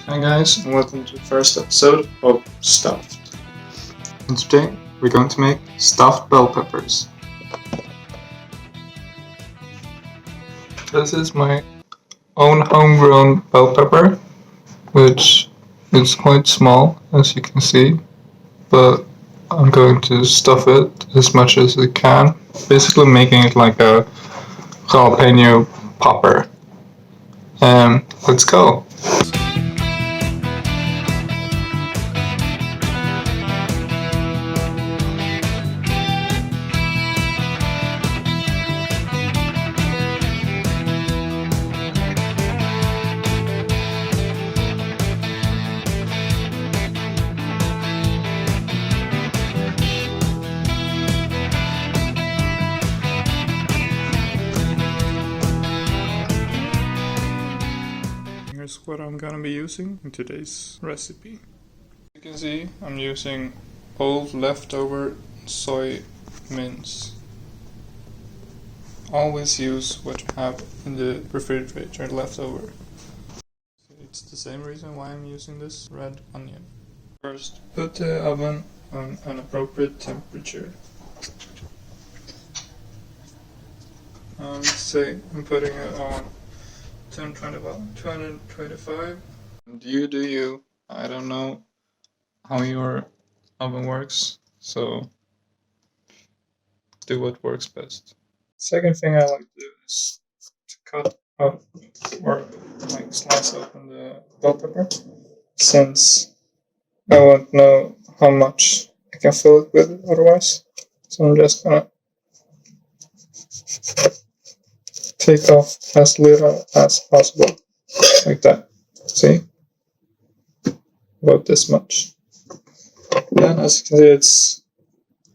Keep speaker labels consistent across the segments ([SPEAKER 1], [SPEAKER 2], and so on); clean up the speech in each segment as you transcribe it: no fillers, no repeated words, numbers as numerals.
[SPEAKER 1] Hi guys, and welcome to the first episode of Stuffed. And today we're going to make stuffed bell peppers. This is my own homegrown bell pepper, which is quite small as you can see, but I'm going to stuff it as much as I can, basically making it like a jalapeno popper. Let's go! Here's what I'm gonna be using in today's recipe. You can see I'm using old leftover soy mince. Always use what you have in the refrigerator leftover. It's the same reason why I'm using this red onion. First, put the oven on an appropriate temperature. Say I'm putting it on 225. You do you. I don't know how your oven works, so do what works best. Second thing I like to do is to cut up or like slice open the bell pepper, since I won't know how much I can fill it with otherwise. So I'm just gonna take off as little as possible, like that. See? About this much. Then as you can see, it's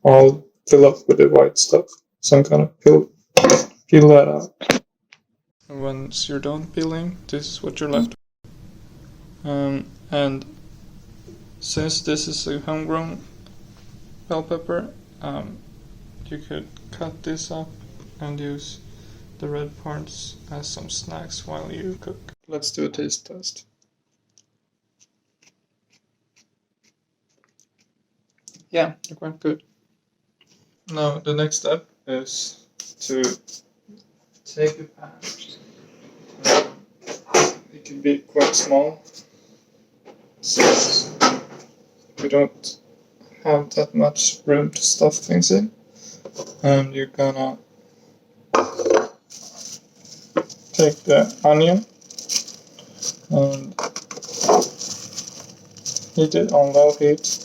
[SPEAKER 1] all filled up with the white stuff. So I'm gonna peel that out. And once you're done peeling, this is what you're left with. And since this is a homegrown bell pepper, you could cut this up and use the red parts as some snacks while you cook. Let's do a taste test. Yeah, they're quite good. Now the next step is to take a pan. It can be quite small, since we don't have that much room to stuff things in. And you're gonna take the onion and heat it on low heat.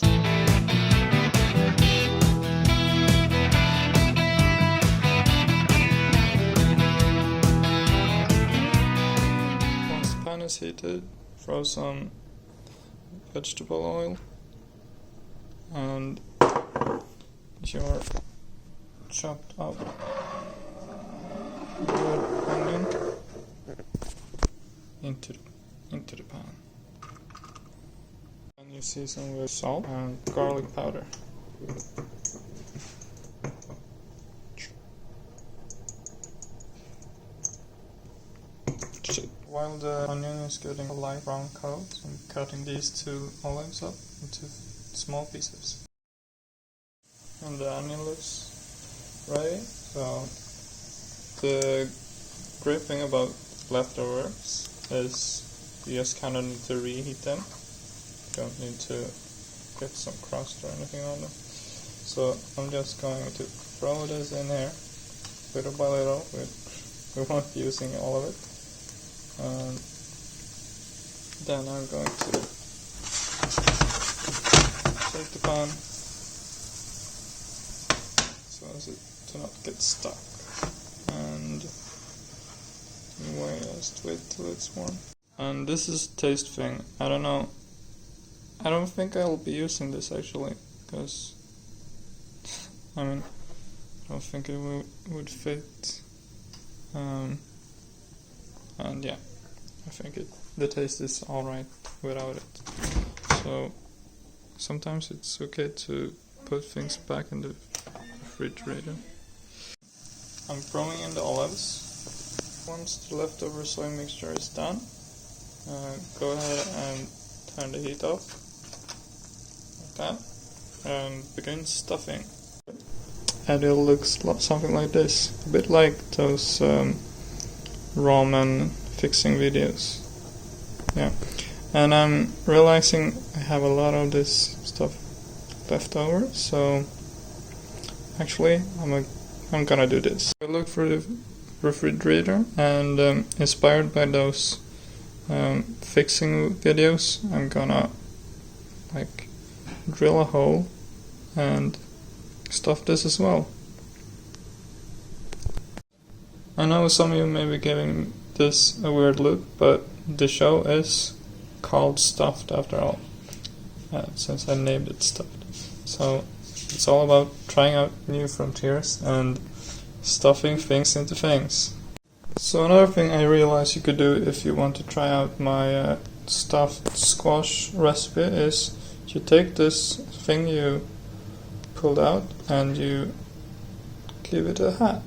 [SPEAKER 1] Once the pan is heated, throw some vegetable oil and your chopped up red onion into the pan. And you season with salt and garlic powder. While the onion is getting a light brown coat, I'm cutting these two olives up into small pieces. And the onion looks ready. So the great thing about leftovers is you just kind of need to reheat them. You don't need to get some crust or anything on them. So I'm just going to throw this in here little by little. We won't be using all of it. And then I'm going to take the pan so as it to not get stuck, and just wait till it's warm. And this is a taste thing. I don't know. I don't think I'll be using this actually, because I don't think it would fit. And yeah, I think the taste is alright without it. So sometimes it's okay to put things back in the refrigerator. I'm throwing in the olives. Once the leftover soy mixture is done, go ahead and turn the heat off, like that, and begin stuffing. And it looks something like this, a bit like those ramen fixing videos. Yeah, and I'm realizing I have a lot of this stuff left over, so actually I'm gonna do this. I look through the refrigerator, and inspired by those fixing videos, I'm gonna like drill a hole and stuff this as well. I know some of you may be giving this a weird look, but the show is called Stuffed after all, since I named it Stuffed. So it's all about trying out new frontiers and stuffing things into things. So another thing I realized you could do if you want to try out my stuffed squash recipe is you take this thing you pulled out and you give it a hat.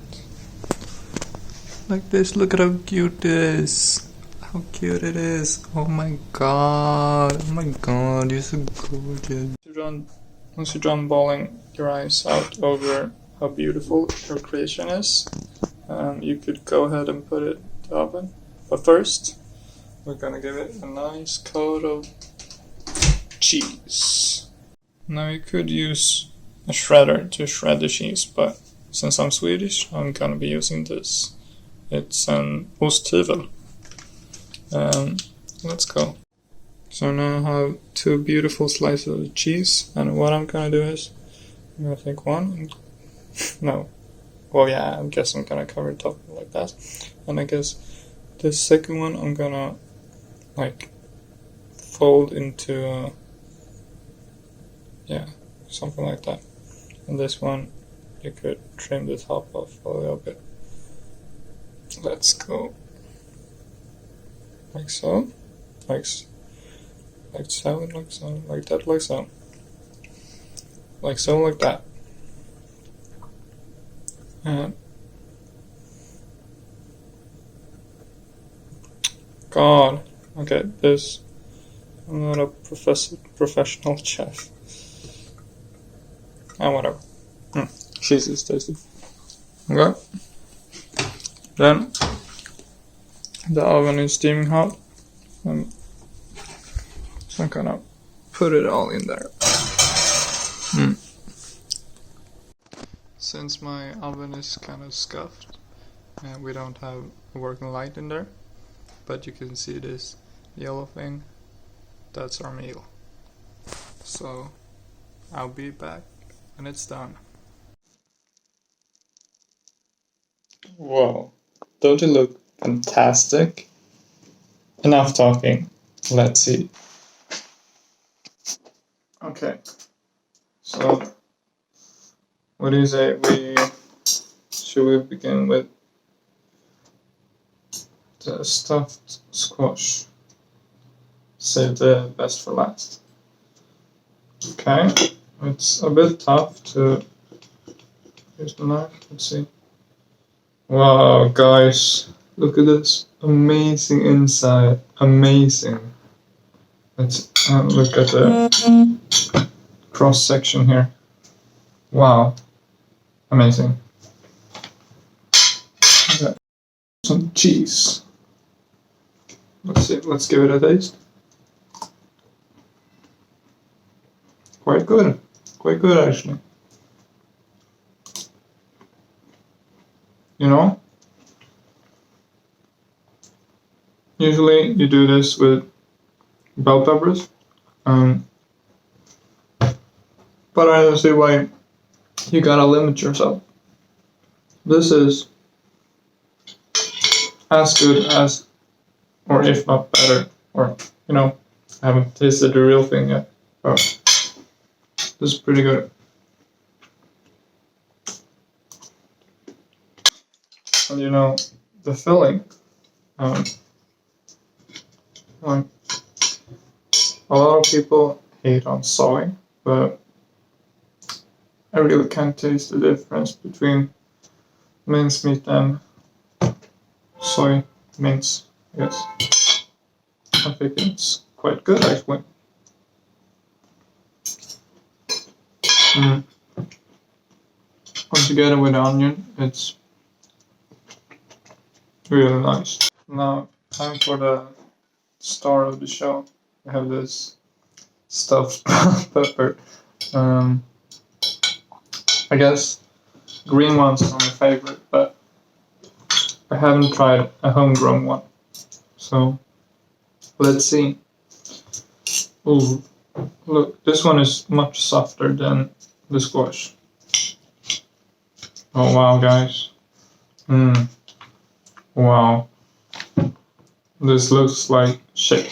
[SPEAKER 1] Like this. Look at how cute it is. How cute it is. Oh my god. Oh my god, you're so gorgeous. Once you're done bawling your eyes out over how beautiful your creation is, you could go ahead and put it in the oven. But first, we're gonna give it a nice coat of cheese. Now you could use a shredder to shred the cheese, but since I'm Swedish, I'm gonna be using this. It's an osthyvel. Let's go. So now I have 2 beautiful slices of cheese, and what I'm gonna do is I'm gonna take one. No. Well, yeah, I guess I'm gonna cover the top like that. And I guess the second one I'm gonna like fold into yeah, something like that. And this one you could trim the top off a little bit. Let's go. Like so. Like so, like so, like that, like so. Like so, like that. And God, okay, this. I'm not a professional chef. And whatever. Cheese is tasty. Okay. Then the oven is steaming hot, and so I'm gonna put it all in there. Since my oven is kind of scuffed, and we don't have a working light in there, but you can see this yellow thing, that's our meal. So I'll be back when it's done. Whoa, don't it look fantastic? Enough talking, let's eat. Okay, so what do you say should we begin with the stuffed squash? Save the best for last. Okay, it's a bit tough to use the knife. Let's see. Wow, guys, look at this amazing inside. Amazing. Let's look at the cross section here. Wow, amazing. Okay. Some cheese. Let's see. Let's give it a taste. Quite good. Quite good, actually. You know, usually you do this with bell peppers, but I don't see why you gotta limit yourself. This is as good as, or if not better, or you know, I haven't tasted the real thing yet, but this is pretty good. And you know, the filling, like, a lot of people hate on soy, but I really can't taste the difference between mincemeat and soy mince, I guess. I think it's quite good actually. Put together with the onion, it's really nice. Now, time for the star of the show. I have this stuffed pepper. I guess green ones are my favorite, but I haven't tried a homegrown one. So let's see. Ooh, look, this one is much softer than the squash. Oh wow, guys. Wow. This looks like shit.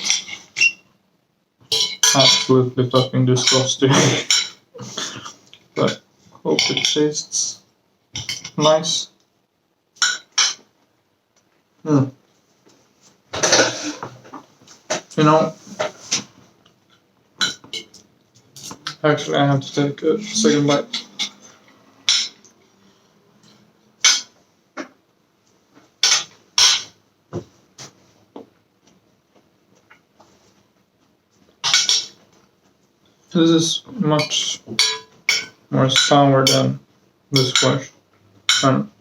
[SPEAKER 1] Absolutely fucking disgusting. But hope it tastes nice. You know, actually I have to take a second bite. This is much more sour than the squash. And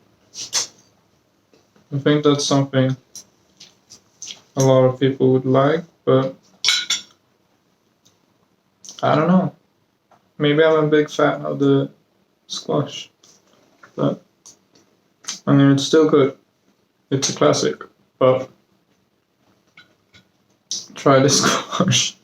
[SPEAKER 1] I think that's something a lot of people would like, but I don't know. Maybe I'm a big fan of the squash. But I mean, it's still good. It's a classic, but try the squash.